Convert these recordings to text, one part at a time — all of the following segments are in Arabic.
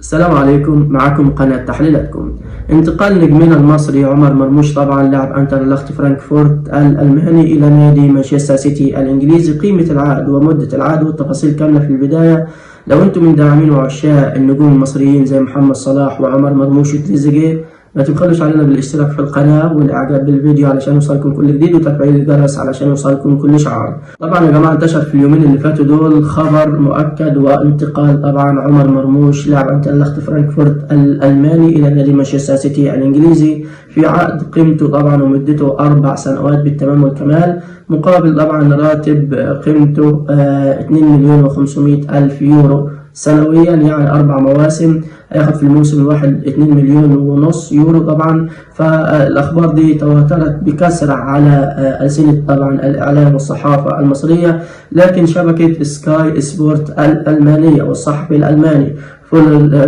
السلام عليكم، معكم قناة تحليلاتكم. انتقال نجمنا المصري عمر مرموش طبعا لاعب أنترلخت فرانكفورت الألماني إلى نادي مانشستر سيتي الإنجليزي. قيمة العقد ومدة العقد والتفاصيل كاملة في البداية. لو أنتم من داعمين وعشاق النجوم المصريين زي محمد صلاح وعمر مرموش وتريزيجيه، ما تبخلوش علينا بالاشتراك في القناة والإعجاب بالفيديو علشان يوصلكم كل جديد، وتفعيل الجرس علشان يوصلكم كل إشعار. طبعا يا جماعة انتشر في اليومين اللي فاتوا دول خبر مؤكد وانتقال طبعا عمر مرموش لاعب أنترلخت فرانكفورت الألماني إلى نادي مانشستر سيتي الإنجليزي في عقد قيمته طبعا ومدته 4 سنوات بالتمام والكمال، مقابل طبعا راتب قيمته 2,500,000 يورو سنويا، يعني 4 مواسم. هياخد في الموسم الواحد 2,5 مليون يورو طبعا. فالأخبار دي تواترت بكثرة على ألسنة طبعا الإعلام والصحافة المصرية، لكن شبكة سكاي سبورت الألمانية والصحفي الألماني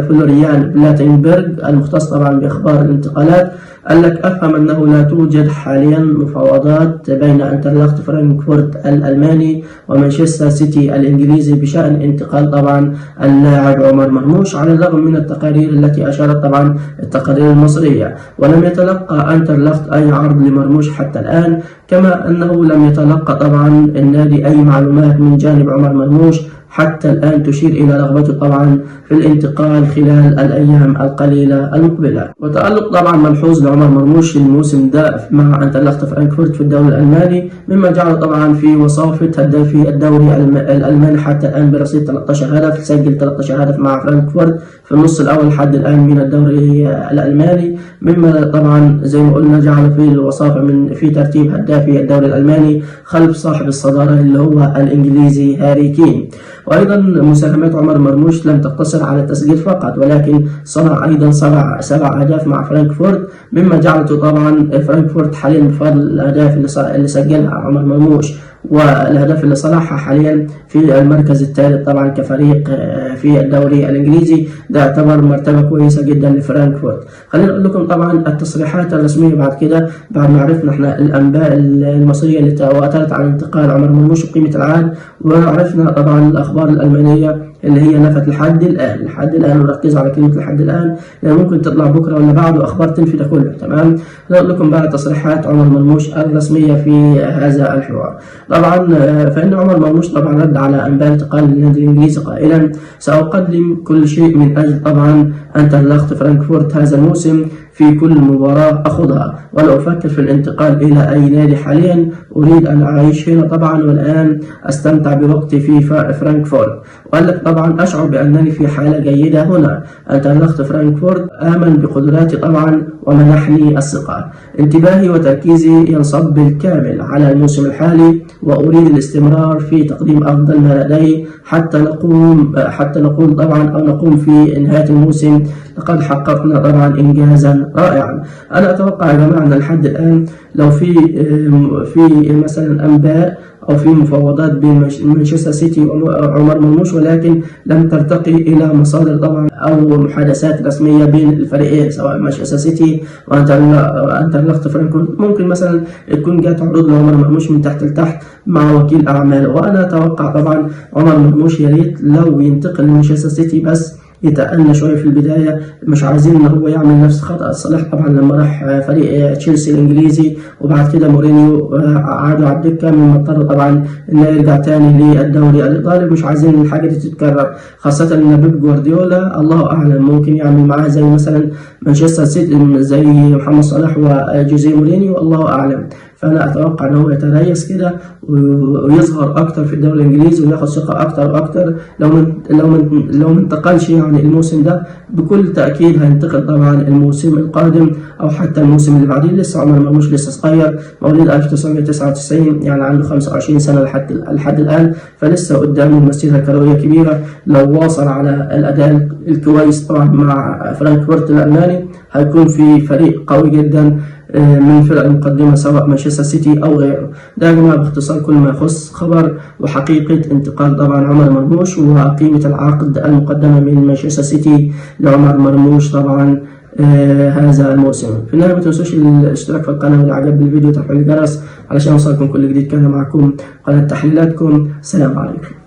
فلوريان بلاتنبرغ المختص طبعا بأخبار الانتقالات قال لك: أفهم أنه لا توجد حاليا مفاوضات بين أنترلخت فرانكفورت الألماني ومانشستر سيتي الإنجليزي بشأن انتقال طبعا اللاعب عمر مرموش، على الرغم من التقارير التي أشارت طبعا التقارير المصرية. ولم يتلقى أنترلخت أي عرض لمرموش حتى الآن، كما أنه لم يتلقى طبعا النادي أي معلومات من جانب عمر مرموش حتى الآن تشير إلى رغبته طبعا في الانتقال خلال الأيام القليلة المقبلة. وتألق طبعا ملحوظ لعمر مرموش الموسم ده مع أنترلخت فرانكفورت في الدوري الألماني، مما جعل طبعا في وصافة هدافي الدوري الألماني حتى الآن برصيد 13 هدف، سجل 13 هدف مع فرانكفورت في النص الأول حد الآن من الدوري الألماني، مما طبعا زي ما قلنا جعل في الوصافة في ترتيب هدافي الدوري الألماني خلف صاحب الصدارة اللي هو الإنجليزي هاري كين. وأيضا مساهمات عمر مرموش لم تقتصر على التسجيل فقط، ولكن صنع أيضا 7 أهداف مع فرانكفورت، مما جعلته طبعا فرانكفورت حاليا بفضل الأهداف اللي سجلها عمر مرموش والأهداف اللي صنعها حاليا في المركز الثالث طبعا كفريق في الدوري الإنجليزي. ده يعتبر مرتبة كويسة جدا لفرانكفورت. خلينا نقول لكم طبعا التصريحات الرسمية بعد كده، بعد ما عرفنا احنا الأنباء المصرية اللي تواترت عن انتقال عمر مرموش وقيمة العقد، وعرفنا طبعا الأخبار الألمانية اللي هي نفت لحد الآن وركزوا على كلمة لحد الآن، يعني ممكن تطلع بكرة ولا بعده أخبار تنفي ده كله. تمام. نقول لكم بقى تصريحات عمر مرموش الرسمية في هذا الحوار. طبعا فإن عمر مرموش طبعا رد على أنباء انتقال للنادي الإنجليزي قائلا: سأقدم كل شيء من أجل طبعا أنترلخت فرانكفورت هذا الموسم في كل مباراة أخذها، ولا أفكر في الانتقال إلى أي نادي حاليا. أريد أن أعيش هنا طبعا، والآن أستمتع بوقتي في فرانكفورت. وقال لك طبعا: أشعر بأنني في حالة جيدة هنا. أنترلخت فرانكفورت آمن بقدراتي طبعا ومنحني الثقة. انتباهي وتركيزي ينصب بالكامل على الموسم الحالي، وأريد الاستمرار في تقديم أفضل ما لدي حتى نقول طبعا أو نقوم في نهاية الموسم لقد حققنا طبعا إنجازا رائعا. أنا أتوقع يا جماعة أن لحد الآن لو في مثلا أنباء أو في مفاوضات بين مانشستر سيتي وعمر مرموش، ولكن لم ترتقي إلى مصادر طبعا أو محادثات رسمية بين الفريقين سواء مانشستر سيتي وأنترلخت فرانكفورت. ممكن مثلا تكون جات عروض لعمر مرموش من تحت لتحت مع وكيل أعماله. وأنا أتوقع طبعا عمر مرموش يا ريت لو ينتقل لمانشستر سيتي بس يتأنى شوية في البداية، مش عايزين ان هو يعمل نفس خطأ صلاح طبعا لما راح فريق تشيلسي الانجليزي وبعد كده مورينيو قعدوا على الدكة، من مضطر طبعا انه يرجع تاني للدوري الايطالي. مش عايزين الحاجة دي تتكرر، خاصة ان بيب جوارديولا الله اعلم ممكن يعمل معاه زي مثلا مانشستر سيتي زي محمد صلاح وجوزيه مورينيو، الله اعلم. فأنا أتوقع أن هو يتريث كده ويظهر أكتر في الدوري الإنجليزي وياخد ثقة أكتر وأكتر. لو ما انتقلش يعني الموسم ده بكل تأكيد هينتقل طبعا الموسم القادم أو حتى الموسم اللي بعديه. لسه عمر مرموش لسه صغير، مواليد 1999، يعني عنده 25 سنة لحد الآن، فلسه قدامه مسيرة كروية كبيرة. لو واصل على الأداء الكويس طبعا مع فرانكفورت الألماني هيكون في فريق قوي جدا من فرق المقدمة سواء مانشستر سيتي أو غيره. ده يا جماعة باختصار كل ما يخص خبر وحقيقة انتقال طبعا عمر مرموش وقيمة العقد المقدمة من مانشستر سيتي لعمر مرموش طبعا هذا الموسم. في النهاية ما تنسوش الاشتراك في القناة والإعجاب بالفيديو وتفعيل الجرس علشان يوصلكم كل جديد. كان معكم قناة تحليلاتكم. السلام عليكم.